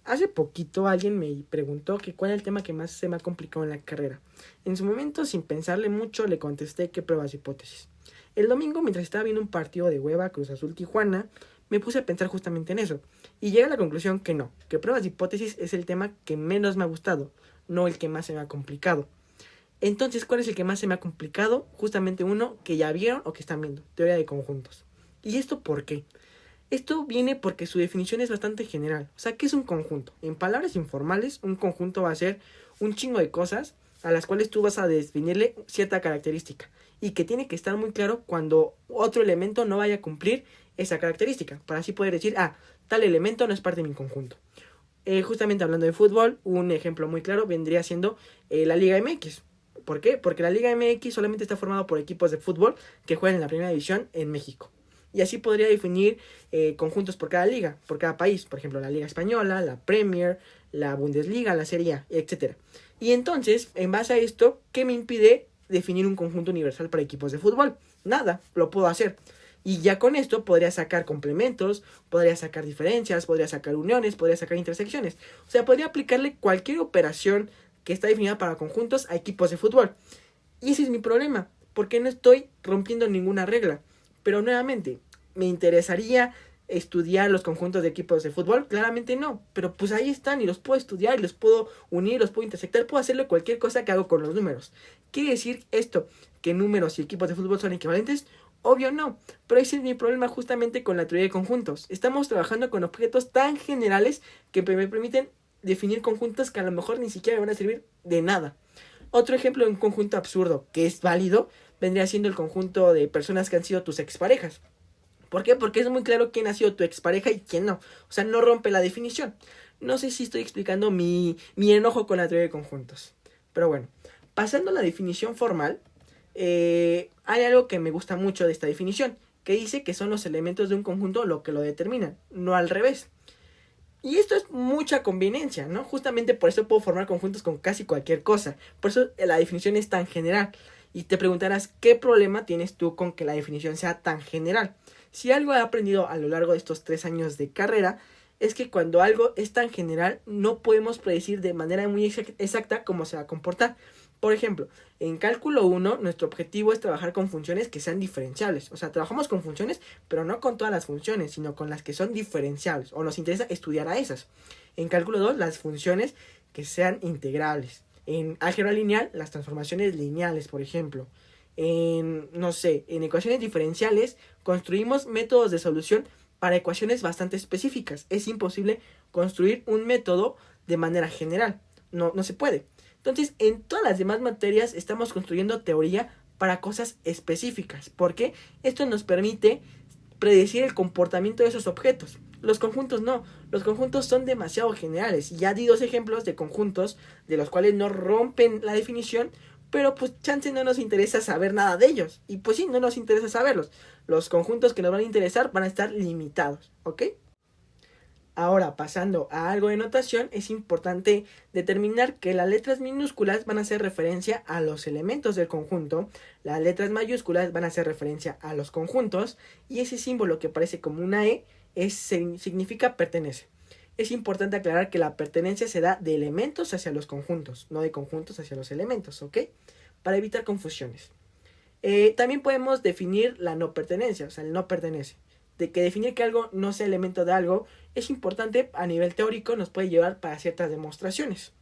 Hace poquito alguien me preguntó que cuál es el tema que más se me ha complicado en la carrera. En su momento, sin pensarle mucho, le contesté que pruebas de hipótesis. El domingo, mientras estaba viendo un partido de Hueva Cruz Azul Tijuana, me puse a pensar justamente en eso. Y llegué a la conclusión que no, que pruebas de hipótesis es el tema que menos me ha gustado, no el que más se me ha complicado. Entonces, ¿cuál es el que más se me ha complicado? Justamente uno que ya vieron o que están viendo, teoría de conjuntos. ¿Y esto por qué? Esto viene porque su definición es bastante general. O sea, ¿qué es un conjunto? En palabras informales, un conjunto va a ser un chingo de cosas a las cuales tú vas a definirle cierta característica. Y que tiene que estar muy claro cuando otro elemento no vaya a cumplir esa característica. Para así poder decir, tal elemento no es parte de mi conjunto. Justamente hablando de fútbol, un ejemplo muy claro vendría siendo la Liga MX. ¿Por qué? Porque la Liga MX solamente está formada por equipos de fútbol que juegan en la primera división en México. Y así podría definir conjuntos por cada liga, por cada país. Por ejemplo, la Liga Española, la Premier, la Bundesliga, la Serie A, etc. Y entonces, en base a esto, ¿qué me impide definir un conjunto universal para equipos de fútbol? Nada, lo puedo hacer. Y ya con esto podría sacar complementos, podría sacar diferencias, podría sacar uniones, podría sacar intersecciones. O sea, podría aplicarle cualquier operación que está definida para conjuntos a equipos de fútbol. Y ese es mi problema, porque no estoy rompiendo ninguna regla. Pero nuevamente, ¿me interesaría estudiar los conjuntos de equipos de fútbol? Claramente no, pero pues ahí están y los puedo estudiar y los puedo unir, los puedo intersectar, puedo hacerle cualquier cosa que hago con los números. ¿Quiere decir esto que números y equipos de fútbol son equivalentes? Obvio no, pero ese es mi problema justamente con la teoría de conjuntos. Estamos trabajando con objetos tan generales que me permiten definir conjuntos que a lo mejor ni siquiera me van a servir de nada. Otro ejemplo de un conjunto absurdo que es válido vendría siendo el conjunto de personas que han sido tus exparejas. ¿Por qué? Porque es muy claro quién ha sido tu expareja y quién no. O sea, no rompe la definición. No sé si estoy explicando mi enojo con la teoría de conjuntos. Pero bueno, pasando a la definición formal, hay algo que me gusta mucho de esta definición, que dice que son los elementos de un conjunto lo que lo determinan, no al revés. Y esto es mucha conveniencia, ¿no? Justamente por eso puedo formar conjuntos con casi cualquier cosa. Por eso la definición es tan general. Y te preguntarás, ¿qué problema tienes tú con que la definición sea tan general? Si algo he aprendido a lo largo de estos 3 años de carrera, es que cuando algo es tan general, no podemos predecir de manera muy exacta cómo se va a comportar. Por ejemplo, en cálculo 1, nuestro objetivo es trabajar con funciones que sean diferenciables. O sea, trabajamos con funciones, pero no con todas las funciones, sino con las que son diferenciables. O nos interesa estudiar a esas. En cálculo 2, las funciones que sean integrables. En álgebra lineal, las transformaciones lineales, por ejemplo. En ecuaciones diferenciales, construimos métodos de solución para ecuaciones bastante específicas. Es imposible construir un método de manera general. No se puede. Entonces, en todas las demás materias estamos construyendo teoría para cosas específicas. ¿Por qué? Esto nos permite predecir el comportamiento de esos objetos. Los conjuntos no. Los conjuntos son demasiado generales. Ya di 2 ejemplos de conjuntos de los cuales no rompen la definición, pero pues chance no nos interesa saber nada de ellos. Y pues sí, no nos interesa saberlos. Los conjuntos que nos van a interesar van a estar limitados, ¿ok? Ahora, pasando a algo de notación, es importante determinar que las letras minúsculas van a hacer referencia a los elementos del conjunto, las letras mayúsculas van a hacer referencia a los conjuntos, y ese símbolo que parece como una E significa pertenece. Es importante aclarar que la pertenencia se da de elementos hacia los conjuntos, no de conjuntos hacia los elementos, ¿ok? Para evitar confusiones. También podemos definir la no pertenencia, o sea, el no pertenece. De que definir que algo no sea elemento de algo es importante a nivel teórico, nos puede llevar para ciertas demostraciones.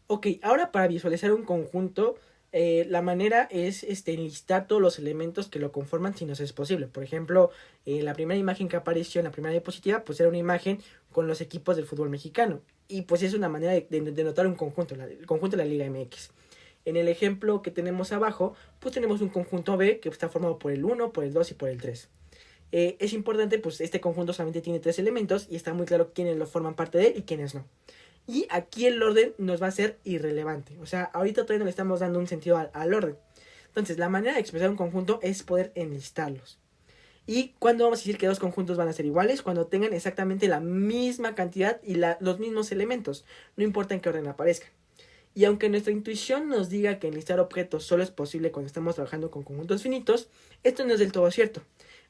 Ok, ahora para visualizar un conjunto, la manera es enlistar todos los elementos que lo conforman si nos es posible. Por ejemplo, la primera imagen que apareció en la primera diapositiva, pues era una imagen con los equipos del fútbol mexicano. Y pues es una manera de notar un conjunto, el conjunto de la Liga MX. En el ejemplo que tenemos abajo, pues tenemos un conjunto B que está formado por el 1, por el 2 y por el 3. Es importante, pues este conjunto solamente tiene 3 elementos y está muy claro quiénes lo forman parte de él y quiénes no. Y aquí el orden nos va a ser irrelevante. O sea, ahorita todavía no le estamos dando un sentido al orden. Entonces, la manera de expresar un conjunto es poder enlistarlos. ¿Y cuándo vamos a decir que 2 conjuntos van a ser iguales? Cuando tengan exactamente la misma cantidad y los mismos elementos. No importa en qué orden aparezcan. Y aunque nuestra intuición nos diga que enlistar objetos solo es posible cuando estamos trabajando con conjuntos finitos, esto no es del todo cierto.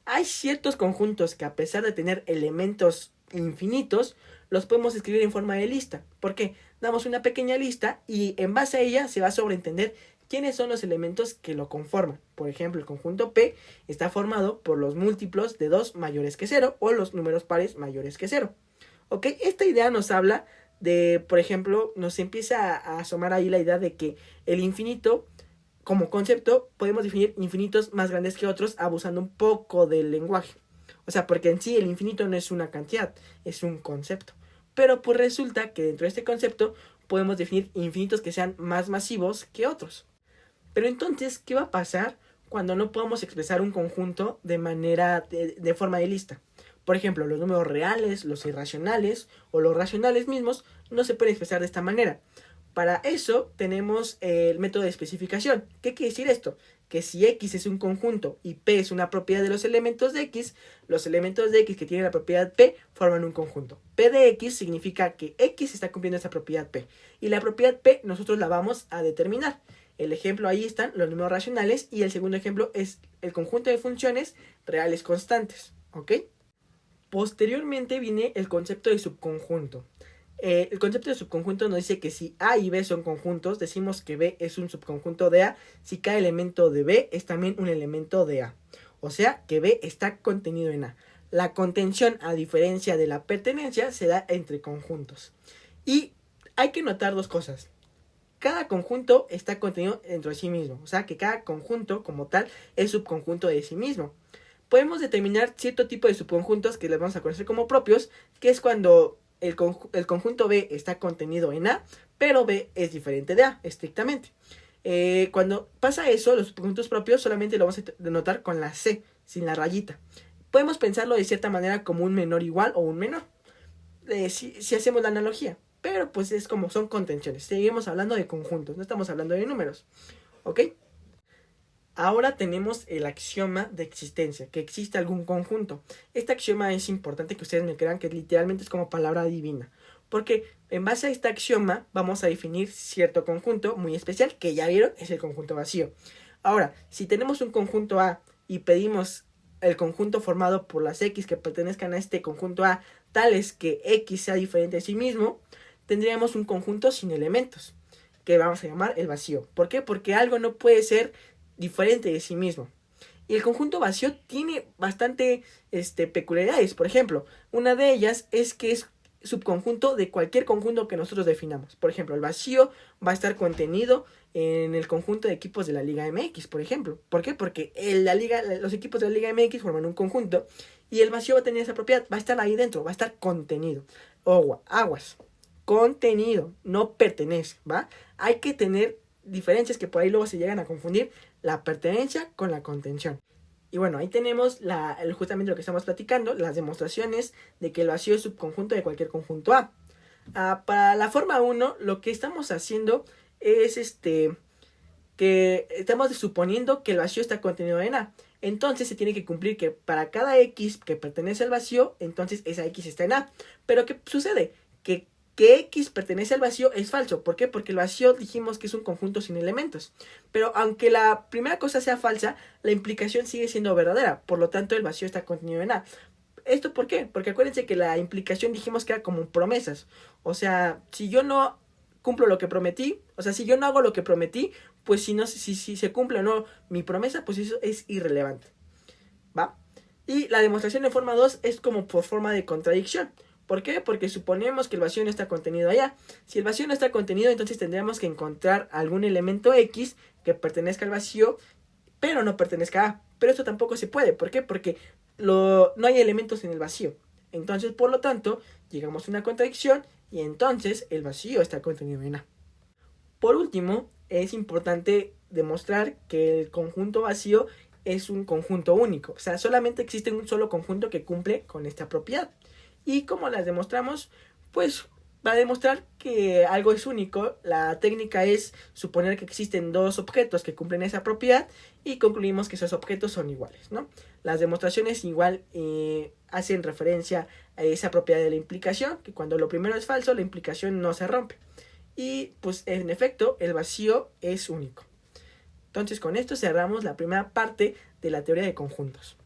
Hay ciertos conjuntos que, a pesar de tener elementos infinitos, los podemos escribir en forma de lista. ¿Por qué? Damos una pequeña lista y en base a ella se va a sobreentender quiénes son los elementos que lo conforman. Por ejemplo, el conjunto P está formado por los múltiplos de 2 mayores que 0 o los números pares mayores que 0. ¿Ok? Esta idea nos habla de, por ejemplo, nos empieza a asomar ahí la idea de que el infinito, como concepto, podemos definir infinitos más grandes que otros abusando un poco del lenguaje. O sea, porque en sí el infinito no es una cantidad, es un concepto. Pero pues resulta que dentro de este concepto podemos definir infinitos que sean más masivos que otros. Pero entonces, ¿qué va a pasar cuando no podamos expresar un conjunto de forma de lista? Por ejemplo, los números reales, los irracionales o los racionales mismos no se pueden expresar de esta manera. Para eso tenemos el método de especificación. ¿Qué quiere decir esto? Que si X es un conjunto y P es una propiedad de los elementos de X, los elementos de X que tienen la propiedad P forman un conjunto. P de X significa que X está cumpliendo esa propiedad P. Y la propiedad P nosotros la vamos a determinar. El ejemplo ahí están los números racionales y el segundo ejemplo es el conjunto de funciones reales constantes. ¿Ok? Posteriormente viene el concepto de subconjunto. El concepto de subconjunto nos dice que si A y B son conjuntos, decimos que B es un subconjunto de A si cada elemento de B es también un elemento de A. O sea que B está contenido en A. La contención, a diferencia de la pertenencia, se da entre conjuntos. Y hay que notar dos cosas. Cada conjunto está contenido dentro de sí mismo. O sea que cada conjunto como tal es subconjunto de sí mismo. Podemos determinar cierto tipo de subconjuntos que les vamos a conocer como propios, que es cuando el conjunto B está contenido en A, pero B es diferente de A, estrictamente. Cuando pasa eso, los subconjuntos propios solamente lo vamos a denotar con la C, sin la rayita. Podemos pensarlo de cierta manera como un menor igual o un menor, si hacemos la analogía. Pero pues es como son contenciones. Seguimos hablando de conjuntos, no estamos hablando de números. ¿Ok? Ahora tenemos el axioma de existencia, que existe algún conjunto. Este axioma es importante que ustedes me crean que literalmente es como palabra divina. Porque en base a este axioma vamos a definir cierto conjunto muy especial, que ya vieron es el conjunto vacío. Ahora, si tenemos un conjunto A y pedimos el conjunto formado por las X que pertenezcan a este conjunto A, tales que X sea diferente de sí mismo, tendríamos un conjunto sin elementos, que vamos a llamar el vacío. ¿Por qué? Porque algo no puede ser diferente de sí mismo. Y el conjunto vacío tiene bastante peculiaridades. Por ejemplo, una de ellas es que es subconjunto de cualquier conjunto que nosotros definamos. Por ejemplo, el vacío va a estar contenido en el conjunto de equipos de la Liga MX, por ejemplo. ¿Por qué? Porque los equipos de la Liga MX forman un conjunto y el vacío va a tener esa propiedad, va a estar ahí dentro, va a estar contenido. Aguas, contenido, no pertenece, ¿va? Hay que tener diferencias que por ahí luego se llegan a confundir la pertenencia con la contención. Y bueno, ahí tenemos justamente lo que estamos platicando, las demostraciones de que el vacío es subconjunto de cualquier conjunto A. Para la forma 1, lo que estamos haciendo es que estamos suponiendo que el vacío está contenido en A. Entonces se tiene que cumplir que para cada X que pertenece al vacío, entonces esa X está en A. Pero ¿qué sucede? Que X pertenece al vacío es falso. ¿Por qué? Porque el vacío dijimos que es un conjunto sin elementos. Pero aunque la primera cosa sea falsa, la implicación sigue siendo verdadera. Por lo tanto, el vacío está contenido en A. ¿Esto por qué? Porque acuérdense que la implicación dijimos que era como promesas. O sea, si yo no cumplo lo que prometí, o sea, si yo no hago lo que prometí, pues si se cumple o no mi promesa, pues eso es irrelevante. ¿Va? Y la demostración de forma 2 es como por forma de contradicción. ¿Por qué? Porque suponemos que el vacío no está contenido allá. Si el vacío no está contenido, entonces tendríamos que encontrar algún elemento X que pertenezca al vacío, pero no pertenezca a A. Pero esto tampoco se puede. ¿Por qué? Porque no hay elementos en el vacío. Entonces, por lo tanto, llegamos a una contradicción y entonces el vacío está contenido en A. Por último, es importante demostrar que el conjunto vacío es un conjunto único. O sea, solamente existe un solo conjunto que cumple con esta propiedad. Y como las demostramos, pues va a demostrar que algo es único. La técnica es suponer que existen dos objetos que cumplen esa propiedad y concluimos que esos objetos son iguales, ¿no? Las demostraciones igual hacen referencia a esa propiedad de la implicación, que cuando lo primero es falso, la implicación no se rompe. Y pues en efecto, el vacío es único. Entonces con esto cerramos la primera parte de la teoría de conjuntos.